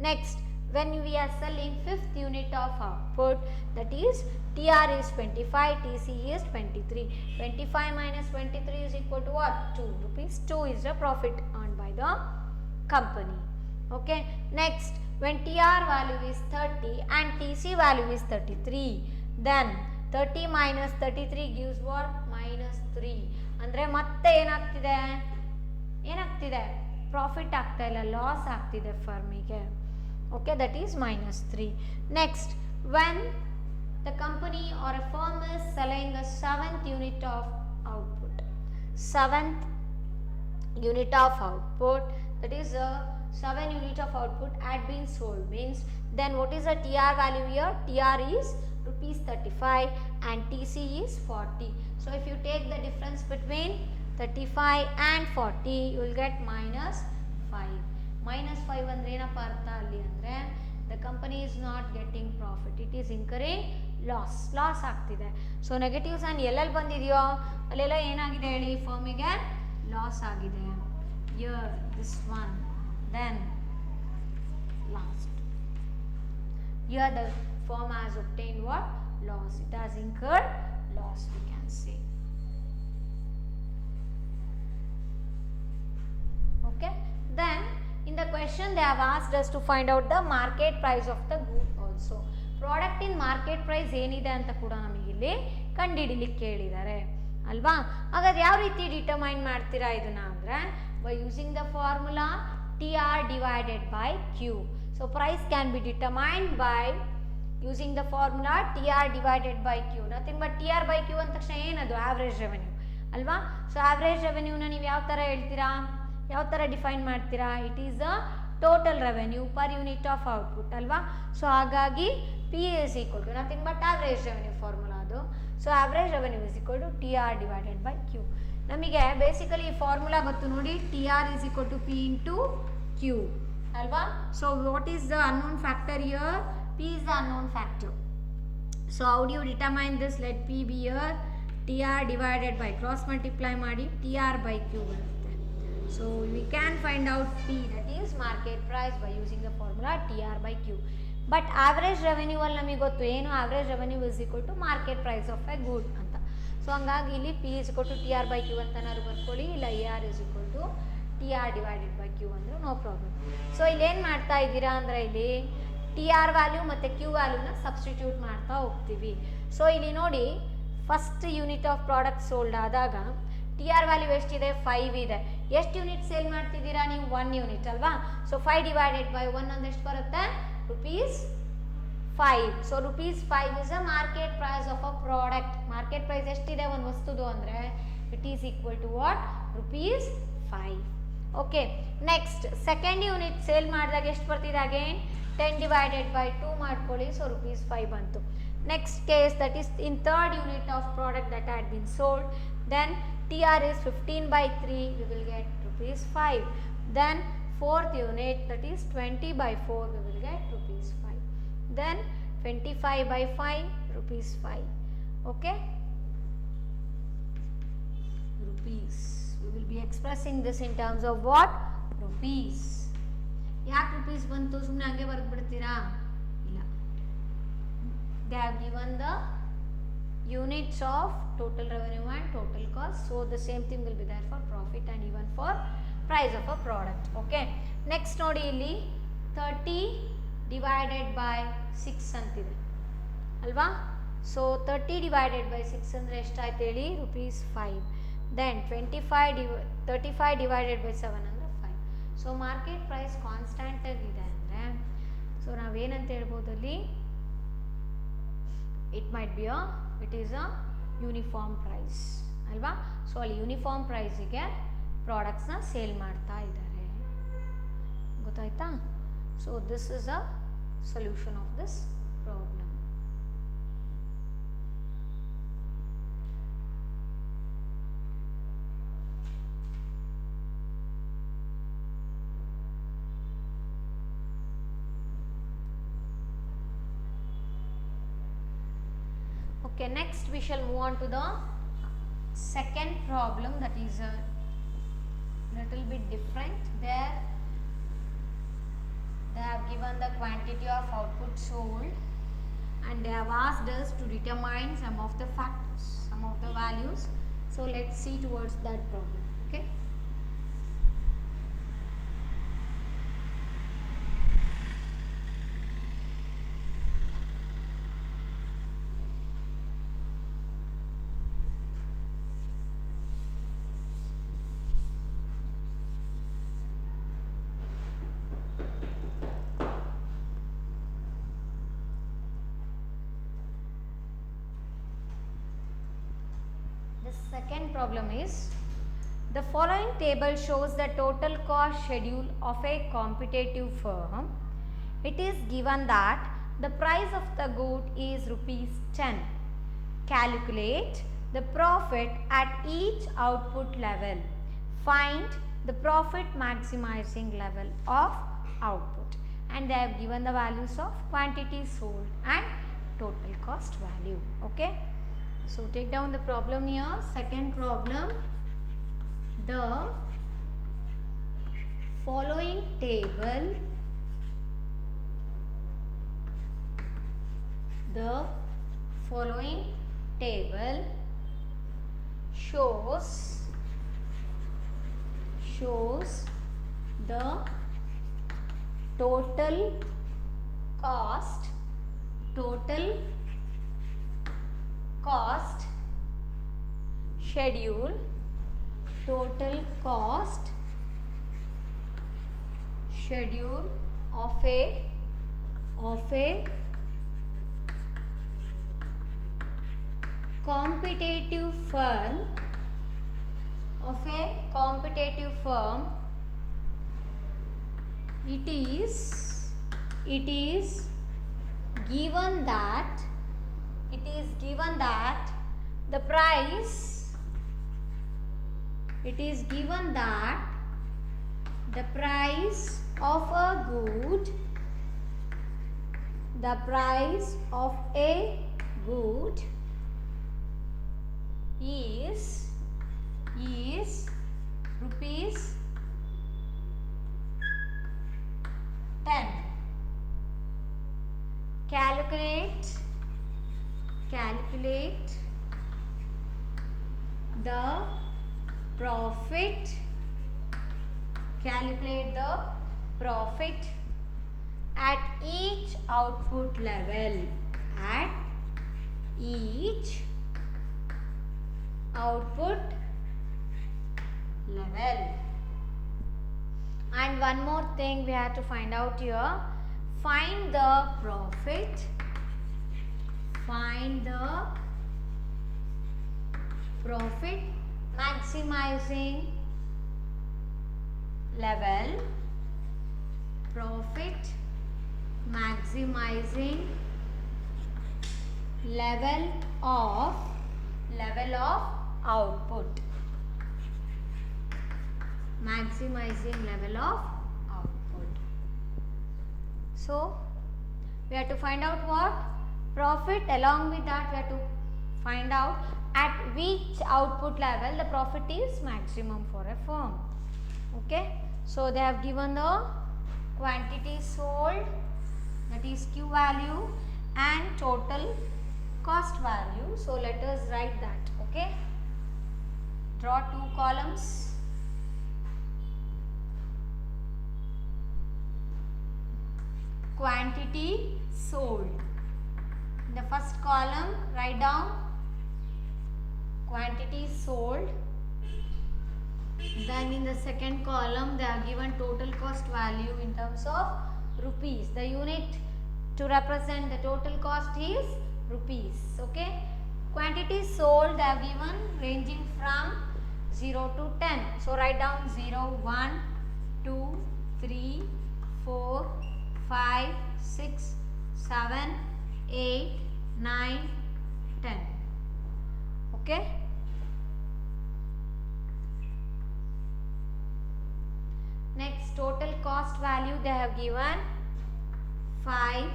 Next, when we are selling fifth unit of output, that is TR is 25, TC is 23. 25 minus 23 is equal to what? 2 rupees. 2 is the profit earned by the company. Okay, next, when TR value is 30 and TC value is 33, then 30 minus 33 gives what? Minus 3. ಅಂದರೆ ಮತ್ತೆ ಏನಾಗ್ತಿದೆ profit ಆಗ್ತಾ ಇಲ್ಲ, loss ಆಗ್ತಿದೆ ಫರ್ಮಿಗೆ. Okay, that is minus 3. Next, when the company or a firm is selling the 7th unit of output, 7th unit of output, that is 7 unit of output had been sold means, then what is the TR value here? TR is rupees 35 and TC is 40. So if you take the difference between 35 and 40 you will get minus 5. Minus 5 ಅಂದ್ರೆ ಏನಪ್ಪ ಅರ್ಥ ಅಲ್ಲಿ ಅಂದರೆ the company is not getting profit, it is incurring loss ಆಗ್ತಿದೆ. So negative sign ಎಲ್ಲೆಲ್ಲಿ ಬಂದಿದೆಯೋ ಅಲ್ಲೆಲ್ಲ ಏನಾಗಿದೆ ಹೇಳಿ, ಫರ್ಮಿಗೆ ಲಾಸ್ ಆಗಿದೆ. Here this one, then last here the firm has obtained what? Loss. It has incurred loss, we can say. Okay. Then in the question they have asked us to find out the market price of the good also. Product in market price ಏನಿದೆ ಅಂತ ಕೂಡ ನಮಗೆ ಇಲ್ಲಿ ಕಂಡುಹಿಡಿಲಿಕ್ಕೆ ಕೇಳಿದ್ದಾರೆ ಅಲ್ವಾ. ಹಾಗಾದ್ರೆ ಯಾವ ರೀತಿ ಡಿಟರ್ಮೈನ್ ಮಾಡ್ತೀರಾ ಇದನ್ನ ಅಂದ್ರೆ by using the formula TR divided by Q. So price can be determined by using the formula TR divided by Q. Nothing but TR by Q ಅಂತ ತಕ್ಷಣ ಏನದು ಆವರೇಜ್ ರೆವೆನ್ಯೂ ಅಲ್ವಾ. ಸೊ ಆವರೇಜ್ ರೆವೆನ್ಯೂನ ನೀವು ಯಾವ ಥರ ಹೇಳ್ತೀರಾ, ಯಾವ ಥರ ಡಿಫೈನ್ ಮಾಡ್ತೀರಾ? It is a total revenue per unit of output ಅಲ್ವಾ. ಸೊ ಹಾಗಾಗಿ P is equal to nothing but average revenue formula ಅದು. So average revenue is equal to T R divided by Q. ನಮಗೆ basically ಈ formula ಗೊತ್ತು ನೋಡಿ, T R is equal to P into Q ಅಲ್ವಾ. So what is the unknown factor here? P is the unknown factor. So how do you determine this? Let P be here T R divided by cross multiply ಮಾಡಿ T R by Q ಬರುತ್ತೆ. So we can find out P, that is market price, by using the formula TR by Q. But average revenue ಅಲ್ಲಿ ನಮಗೆ ಗೊತ್ತು ಏನು, average revenue is equal to market price of a good ಅಂತ. So ಹಂಗಾಗಿ ಇಲ್ಲಿ P is equal to TR by Q ಅಂತ ನಾವು ಬರ್ಕೊಳ್ಳಿ, ಇಲ್ಲ AR is equal to TR divided by Q ಅಂದ್ರೆ ನೋ ಪ್ರಾಬ್ಲಮ್. ಸೊ ಇಲ್ಲಿ ಏನು ಮಾಡ್ತಾ ಇದ್ದೀರಾ ಅಂದರೆ ಇಲ್ಲಿ TR ವ್ಯಾಲ್ಯೂ ಮತ್ತು Q ವ್ಯಾಲ್ಯೂನ ಸಬ್ಸ್ಟಿಟ್ಯೂಟ್ ಮಾಡ್ತಾ ಹೋಗ್ತೀವಿ. ಸೊ ಇಲ್ಲಿ ನೋಡಿ, first unit of product sold ಆದಾಗ ಟಿ ಆರ್ ವ್ಯಾಲ್ಯೂ ಎಷ್ಟಿದೆ? 5 ಇದೆ. ಎಷ್ಟು ಯೂನಿಟ್ ಸೇಲ್ ಮಾಡ್ತಿದ್ದೀರಾ ನೀವು? 1 ಯೂನಿಟ್ ಅಲ್ವಾ. ಸೊ 5 ಡಿವೈಡೆಡ್ ಬೈ 1 ಅಂದ್ರೆ ಎಷ್ಟು ಬರುತ್ತೆ? ₹5. So ₹5 is a market price of a product. Market price ಎಷ್ಟಿದೆ ಒಂದು ವಸ್ತುದು ಅಂದರೆ it is equal to what? ₹5. Okay. Next second unit sale ಮಾಡಿದಾಗ ಎಷ್ಟು ಬರ್ತಿದೆ? ಅಗೇನ್ 10 ಡಿವೈಡೆಡ್ ಬೈ 2 ಮಾಡ್ಕೊಳ್ಳಿ. ಸೊ ₹5 ಬಂತು. Next case, that is in third unit of product that had been sold, then TR is 15 by 3, we will get ₹5. Then fourth unit, that is 20 by 4, we will get ₹5. Then 25 by 5, ₹5. Okay, rupees. We will be expressing this in terms of what? Rupees. ಯಾಕೆ rupees ಬಂತು? ಸುಮ್ಮನೆ ಹಂಗೆ ಬರೆದ್ಬಿಡ್ತೀರಾ? ಇಲ್ಲ. They have given the units of total revenue and total cost, so the same thing will be there for profit and even for price of a product. Okay, next nodi illi 30 divided by 6 antide alva. So 30 divided by 6 andre ಎಷ್ಟು ಆಯ್ತು ಹೇಳಿ? ₹5. Then 35 divided by 7 ಅಂದ್ರೆ 5. So market price constant ಆಗಿದೆ ಅಂದರೆ so ನಾವೇನಂತ ಹೇಳ್ಬೋದು ಅಲ್ಲಿ? it is a uniform price ಅಲ್ವಾ. ಸೊ ಅಲ್ಲಿ ಯೂನಿಫಾರ್ಮ್ ಪ್ರೈಸಿಗೆ ಪ್ರಾಡಕ್ಟ್ಸ್ನ ಸೇಲ್ ಮಾಡ್ತಾ ಇದ್ದಾರೆ, ಗೊತ್ತಾಯ್ತಾ? So this is a solution of this problem. Okay, next we shall move on to the second problem, that is a little bit different. There they have given the quantity of output sold and they have asked us to determine some of the factors, some of the values. So let's see towards that problem. Okay. Second problem is, the following table shows the total cost schedule of a competitive firm. It is given that the price of the good is ₹10. Calculate the profit at each output level. Find the profit maximizing level of output. And they have given the values of quantity sold and total cost value. Okay. So take down the problem here. Second problem, the following table The following table shows the total cost schedule of a competitive firm it is given that the price of a good is rupees 10. Calculate the profit at each output level. And one more thing we have to find out here. Find the profit maximizing level of output. So we have to find out what profit. Along with that we have to find out at which output level the profit is maximum for a firm. Okay, so they have given the quantity sold, that is Q value, and total cost value. So let us write that. Okay, draw two columns. Quantity sold. In the first column write down quantity sold. Then in the second column they are given total cost value in terms of rupees. The unit to represent the total cost is rupees. Okay, quantity sold they are given ranging from 0 to 10. So write down 0, 1, 2, 3, 4, 5, 6, 7, 8, 9, 10. Okay. Next, total cost value they have given 5,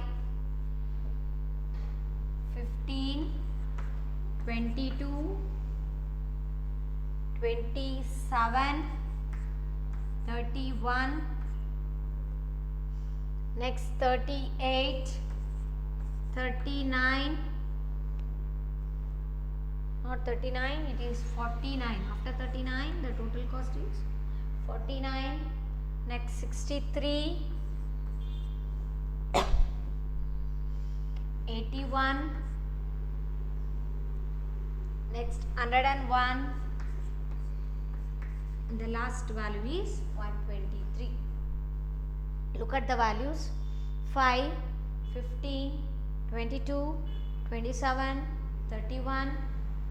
15, 22, 27, 31, next 38, 39, not 39, it is 49. After 39 the total cost is 49. Next 63, 81, next 101, and the last value is 123. Look at the values: 5, 15, 22, 27, 31,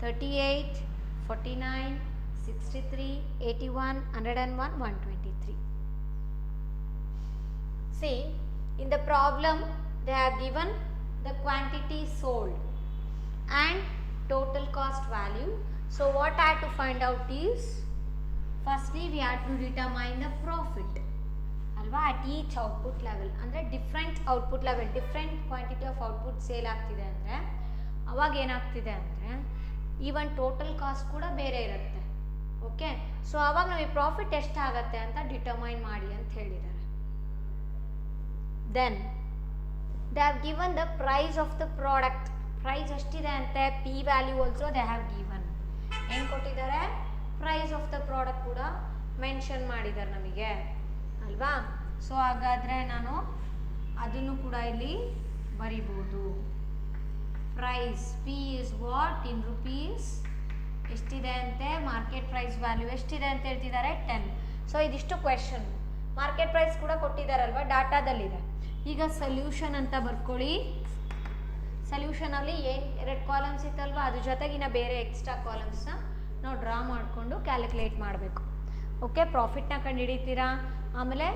38, 49, 63, 81, 101, 123. See, in the problem they have given the quantity sold and total cost value. So what I have to find out is, firstly we have to determine the profit alva at each output level. Andre different output level, different quantity of output sale ಆಗ್ತಿದೆ ಅಂದ್ರೆ ಅವಾಗ ಏನಾಗ್ತಿದೆ ಅಂದ್ರೆ even total cost ಕೂಡ ಬೇರೆ ಇರುತ್ತೆ. Okay, so ಅವಾಗ ನಮಗೆ ಪ್ರಾಫಿಟ್ ಎಷ್ಟಾಗತ್ತೆ ಅಂತ ಡಿಟರ್ಮೈನ್ ಮಾಡಿ ಅಂತ ಹೇಳಿದ್ದಾರೆ. Then they have given the price of the product. Price ಎಷ್ಟಿದೆ ಅಂತೆ, P value also they have given. ಏನು ಕೊಟ್ಟಿದ್ದಾರೆ, ಪ್ರೈಸ್ ಆಫ್ ದ ಪ್ರಾಡಕ್ಟ್ ಕೂಡ ಮೆನ್ಷನ್ ಮಾಡಿದ್ದಾರೆ ನಮಗೆ ಅಲ್ವಾ. ಸೊ ಹಾಗಾದರೆ ನಾನು ಅದನ್ನು ಕೂಡ ಇಲ್ಲಿ ಬರಿಬೋದು. Price P is what in rupees, ಎಷ್ಟಿದೆ ಅಂತೆ, ಮಾರ್ಕೆಟ್ ಪ್ರೈಸ್ ವ್ಯಾಲ್ಯೂ ಎಷ್ಟಿದೆ ಅಂತ ಹೇಳ್ತಿದ್ದಾರೆ 10. ಸೊ ಇದಿಷ್ಟು ಕ್ವೆಶನ್. ಮಾರ್ಕೆಟ್ ಪ್ರೈಸ್ ಕೂಡ ಕೊಟ್ಟಿದ್ದಾರಲ್ವ, ಡಾಟಾದಲ್ಲಿದೆ. ಈಗ ಸೊಲ್ಯೂಷನ್ ಅಂತ ಬರ್ಕೊಳ್ಳಿ. ಸೊಲ್ಯೂಷನಲ್ಲಿ ಏನು 2 ಕಾಲಮ್ಸ್ ಇತ್ತಲ್ವ, ಅದ್ರ ಜೊತೆಗಿನ ಬೇರೆ ಎಕ್ಸ್ಟ್ರಾ ಕಾಲಮ್ಸ್ನ ನಾವು ಡ್ರಾ ಮಾಡಿಕೊಂಡು ಕ್ಯಾಲ್ಕುಲೇಟ್ ಮಾಡಬೇಕು. ಓಕೆ, ಪ್ರಾಫಿಟ್ನ ಕಂಡುಹಿಡಿತೀರಾ. ಆಮೇಲೆ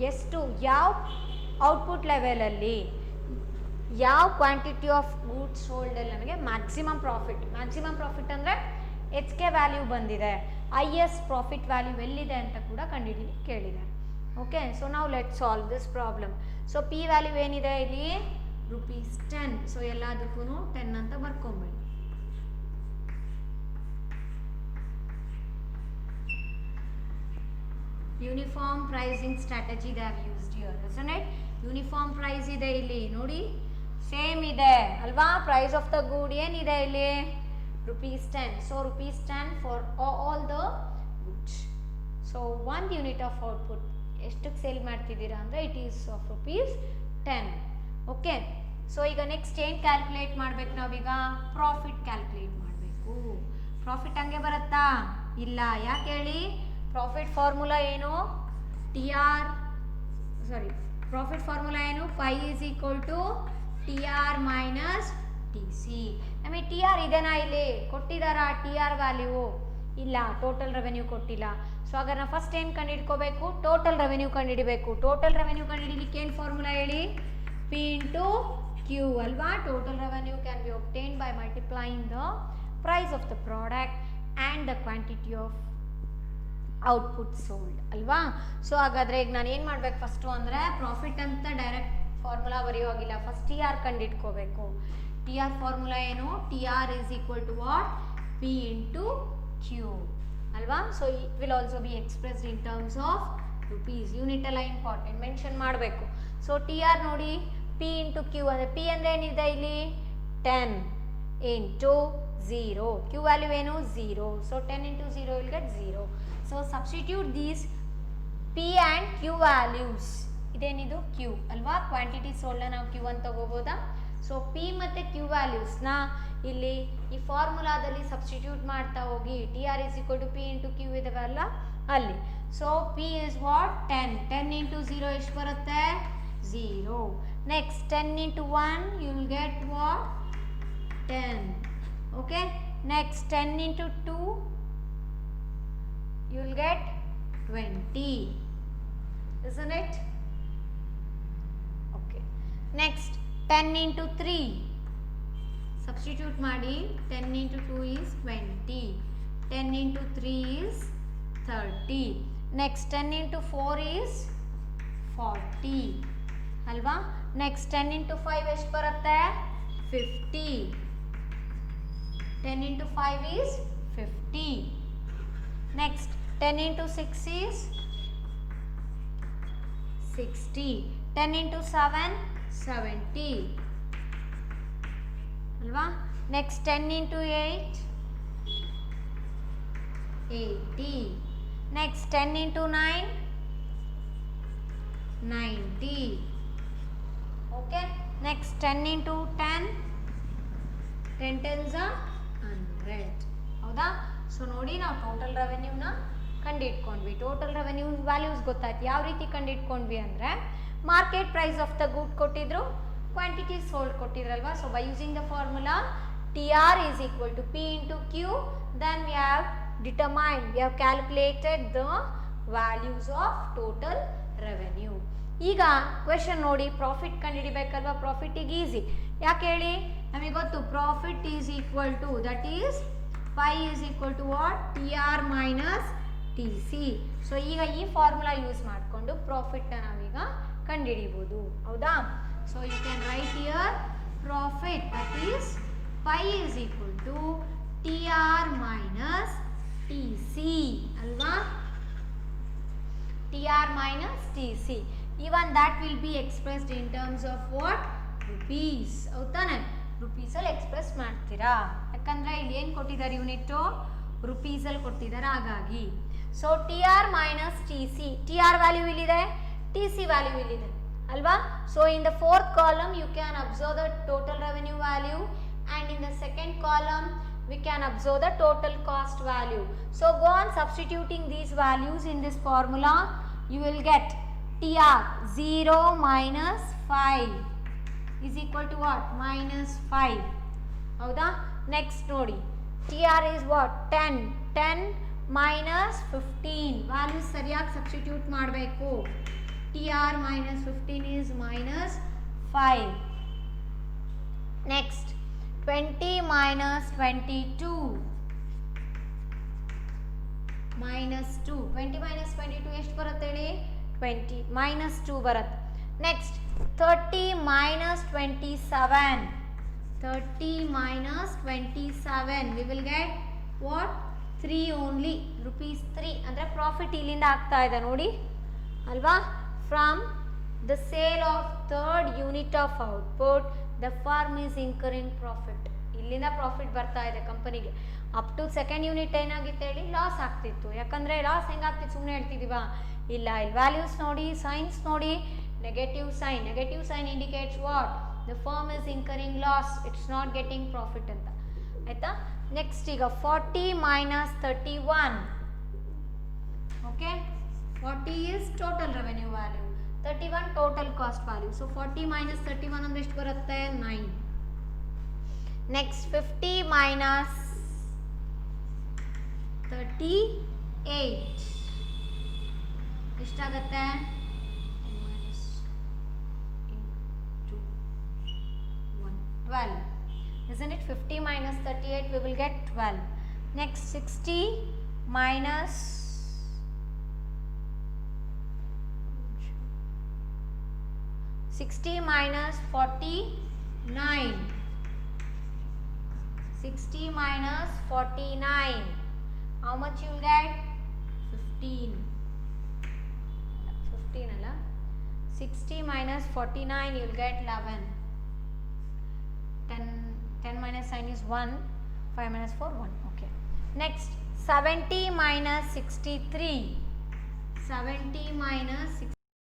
ಎಷ್ಟು, ಯಾವ ಔಟ್ಪುಟ್ ಲೆವೆಲಲ್ಲಿ ಯಾವ ಕ್ವಾಂಟಿಟಿ ಆಫ್ ಗೂಡ್ಸ್ ಸೋಲ್ಡಲ್ಲಿ ನಮಗೆ ಮ್ಯಾಕ್ಸಿಮಮ್ ಪ್ರಾಫಿಟ್ ಅಂದರೆ ಎಚ್ ಕೆ ವ್ಯಾಲ್ಯೂ ಬಂದಿದೆ, ಹೈಯೆಸ್ಟ್ ಪ್ರಾಫಿಟ್ ವ್ಯಾಲ್ಯೂ ಎಲ್ಲಿದೆ ಅಂತ ಕೂಡ ಕಂಡುಹಿಡಿಯಲಿಕ್ಕೆ ಕೇಳಿದ್ದಾರೆ. ಓಕೆ, ಸೊ ನಾವು let solve this problem. So P value ಏನಿದೆ ಇಲ್ಲಿ, ₹10. ಸೊ ಎಲ್ಲದಕ್ಕೂ 10 ಅಂತ ಬರ್ಕೊಂಬಿಡಿ. Uniform pricing strategy they have used here, isn't it? Uniform price ಇದೆ ಇಲ್ಲಿ ನೋಡಿ, ಸೇಮ್ ಇದೆ ಅಲ್ವಾ. ಪ್ರೈಸ್ ಆಫ್ ದ ಗೂಡ್ ಏನಿದೆ ಇಲ್ಲಿ, ₹10. So ₹10 for all the goods. So 1 unit of output ಎಷ್ಟಕ್ಕೆ ಸೇಲ್ ಮಾಡ್ತಿದ್ದೀರಾ ಅಂದರೆ it is of ₹10. Okay, so ಈಗ ನೆಕ್ಸ್ಟ್ ಏನು ಕ್ಯಾಲ್ಕುಲೇಟ್ ಮಾಡಬೇಕು ನಾವೀಗ, ಪ್ರಾಫಿಟ್ ಕ್ಯಾಲ್ಕುಲೇಟ್ ಮಾಡಬೇಕು. ಪ್ರಾಫಿಟ್ ಹಂಗೆ ಬರುತ್ತಾ, ಇಲ್ಲ. ಯಾಕೆ ಹೇಳಿ, ಪ್ರಾಫಿಟ್ ಫಾರ್ಮುಲಾ ಏನು, ಪ್ರಾಫಿಟ್ ಫಾರ್ಮುಲಾ ಏನು, phi is equal to TR minus TC. ನಮಗೆ TR ಇದೆನಾ, ಇಲ್ಲಿ ಕೊಟ್ಟಿದ್ದಾರಾ TR ವ್ಯಾಲ್ಯೂ, ಇಲ್ಲ. ಟೋಟಲ್ ರೆವೆನ್ಯೂ ಕೊಟ್ಟಿಲ್ಲ. ಸೊ ಹಾಗಾದ್ರೆ ನಾವು ಫಸ್ಟ್ ಏನು ಕಂಡುಹಿಡ್ಕೋಬೇಕು, ಟೋಟಲ್ ರೆವೆನ್ಯೂ ಕಂಡುಹಿಡಬೇಕು. ಟೋಟಲ್ ರೆವೆನ್ಯೂ ಕಂಡುಹಿಡಿಲಿಕ್ಕೆ ಏನು ಫಾರ್ಮುಲಾ ಹೇಳಿ, P ಇಂಟು Q ಅಲ್ವಾ. Total revenue can be obtained by multiplying the price of the product and the quantity of output sold ಅಲ್ವಾ. ಸೊ ಹಾಗಾದರೆ ಈಗ ನಾನು ಏನು ಮಾಡಬೇಕು ಫಸ್ಟು ಅಂದರೆ, ಪ್ರಾಫಿಟ್ ಅಂತ ಡೈರೆಕ್ಟ್ ಫಾರ್ಮುಲಾ ಬರೆಯೋ ಹಾಗಿಲ್ಲ, ಫಸ್ಟ್ TR ಕಂಡುಹಿಡ್ಕೋಬೇಕು. TR ಫಾರ್ಮುಲಾ ಏನು, TR is equal to what, P into Q ಅಲ್ವಾ. So it will also be expressed in terms of rupees. Unit ಎಲ್ಲ ಇಂಪಾರ್ಟೆಂಟ್, ಮೆನ್ಷನ್ ಮಾಡಬೇಕು. ಸೊ TR ನೋಡಿ, P ಇಂಟು Q ಅಂದರೆ, P ಅಂದರೆ ಏನಿದೆ ಇಲ್ಲಿ 10 ಇಂಟು 0, Q ವ್ಯಾಲ್ಯೂ ಏನು 0. So 10 into 0 will get 0. So substitute these P and Q values. ಇದೇನಿದು Q ಅಲ್ವಾ, ಕ್ವಾಂಟಿಟಿ ಸೋಲ್ಡ್ನ ನಾವು Q ಅಂತ ತಗೋಬೋದಾ. ಸೊ P ಮತ್ತು Q ವ್ಯಾಲ್ಯೂಸ್ನ ಇಲ್ಲಿ ಈ ಫಾರ್ಮುಲಾದಲ್ಲಿ ಸಬ್ಸ್ಟಿಟ್ಯೂಟ್ ಮಾಡ್ತಾ ಹೋಗಿ. TR is equal to P into Q ಇದೆವಲ್ಲ ಅಲ್ಲಿ. So P is what 10 into 0 ಎಷ್ಟು ಬರುತ್ತೆ, 0. Next 10 into 1 you will get what 10. Okay, next 10 into 2 you will get 20, isn't it? Okay, next 10 into 3 substitute ಮಾಡಿ. 10 into 2 is 20, 10 into 3 is 30. next 10 into 4 is 40 ಅಲ್ವಾ. next 10 into 5 ಎಷ್ಟು ಬರುತ್ತೆ, 50. 10 into 5 is 50. next 10 into 6 is 60. 10 into 7 70 ಅಲ್ವಾ. next 10 into 8 80. next 10 into 9 90. okay, next 10 into 10 10 tens are 100 ಹೌದಾ. So ನೋಡಿ, ನಾವು total ರೆವೆನ್ಯೂನ ಕಂಡುಹಿಡ್ಕೊಂಡ್ವಿ. ಟೋಟಲ್ ರೆವೆನ್ಯೂ ವ್ಯಾಲ್ಯೂಸ್ ಗೊತ್ತಾಯ್ತು. ಯಾವ ರೀತಿ ಕಂಡುಹಿಡ್ಕೊಂಡ್ವಿ ಅಂದರೆ, market price of the good ಕೊಟ್ಟಿದ್ರು, ಕ್ವಾಂಟಿಟಿ ಸೋಲ್ಡ್ ಕೊಟ್ಟಿದ್ರಲ್ವಾ. So by using the formula TR is equal to P into Q, then we have determined, we have calculated the values of total revenue. ಈಗ question ನೋಡಿ, profit ಕಂಡುಹಿಡಿಬೇಕಲ್ವಾ. ಪ್ರಾಫಿಟಿಗೆ easy, ಯಾಕೆ ಹೇಳಿ, ನಮಗೆ ಗೊತ್ತು profit is equal to, that is phi is equal to what, TR minus TC. So ಈಗ ಈ ಫಾರ್ಮುಲಾ ಯೂಸ್ ಮಾಡಿಕೊಂಡು ಪ್ರಾಫಿಟ್ನ ನಾವೀಗ ಕಂಡುಹಿಡಿಬೋದು ಹೌದಾ. So you can write here profit, that is phi is equal to TR minus TC ಅಲ್ವಾ. TR minus TC, even that will be expressed in terms of what, rupees ಹೌದಾನೆ ರುಪೀಸಲ್ಲಿ ಎಕ್ಸ್ಪ್ರೆಸ್ ಮಾಡ್ತೀರಾ ಯಾಕಂದರೆ ಇಲ್ಲಿ ಏನು ಕೊಟ್ಟಿದ್ದಾರೆ ಯೂನಿಟ್ಟು ರುಪೀಸಲ್ಲಿ ಕೊಟ್ಟಿದ್ದಾರೆ ಹಾಗಾಗಿ so T R minus T C T R value ಇಲ್ಲಿದೆ ಟಿ ಸಿ ವ್ಯಾಲ್ಯೂ ಇಲ್ಲಿದೆ ಅಲ್ವಾ so in the fourth column you can observe the total revenue value and in the second column we can observe the total cost value. So go on substituting these values in this formula. You will get TR 0 minus 5 is equal to what? Minus 5. Howda? Next nodi. TR is what? 10. 10 minus 15. Values sariyagi substitute ಮಾಡಬೇಕು. TR minus 15 is minus 5. Next 20 minus 22 minus 2 20 minus 22 ಎಷ್ಟು ಬರುತ್ತೆ ಹೇಳಿ 20 minus 2 ಬರುತ್ತೆ next 30 minus 27 30 minus 27 we will get what 3 only rupees 3 ಅಂದರೆ profit ಇಲ್ಲಿಂದ ಆಗ್ತಾ ಇದೆ ನೋಡಿ ಅಲ್ವಾ from the sale of third unit of output the firm is incurring profit ಇಲ್ಲಿಂದ ಪ್ರಾಫಿಟ್ ಬರ್ತಾ ಇದೆ ಕಂಪನಿಗೆ ಅಪ್ ಟು ಸೆಕೆಂಡ್ ಯೂನಿಟ್ ಏನಾಗಿತ್ತು ಹೇಳಿ ಲಾಸ್ ಆಗ್ತಿತ್ತು ಯಾಕಂದರೆ ಲಾಸ್ ಹೆಂಗಾಗ್ತಿತ್ತು ಸುಮ್ಮನೆ ಹೇಳ್ತಿದ್ದೀವಾ ಇಲ್ಲ ಇಲ್ಲಿ ವ್ಯಾಲ್ಯೂಸ್ ನೋಡಿ ಸೈನ್ಸ್ ನೋಡಿ negative sign indicates what the firm is incurring loss it's not getting profit ಅಂತ ಆಯಿತಾ ನೆಕ್ಸ್ಟ್ ಈಗ 40 minus 31 okay 40 is total revenue value 31 total cost value. So 40 minus 31 ಅಂದ್ರೆ ಎಷ್ಟು ಬರುತ್ತೆ 9. Next 50 minus 38 ಎಷ್ಟಾಗುತ್ತೆ minus into 1 12 isn't it 50 minus 38 we will get 12. Next 60 minus 60 minus 49 60 minus 49 how much you will get 15 ಅಲ್ಲ 60 minus 49 you will get 11 10 minus sign is 1 5 minus 4 1 okay next 70 minus 63 70 minus 63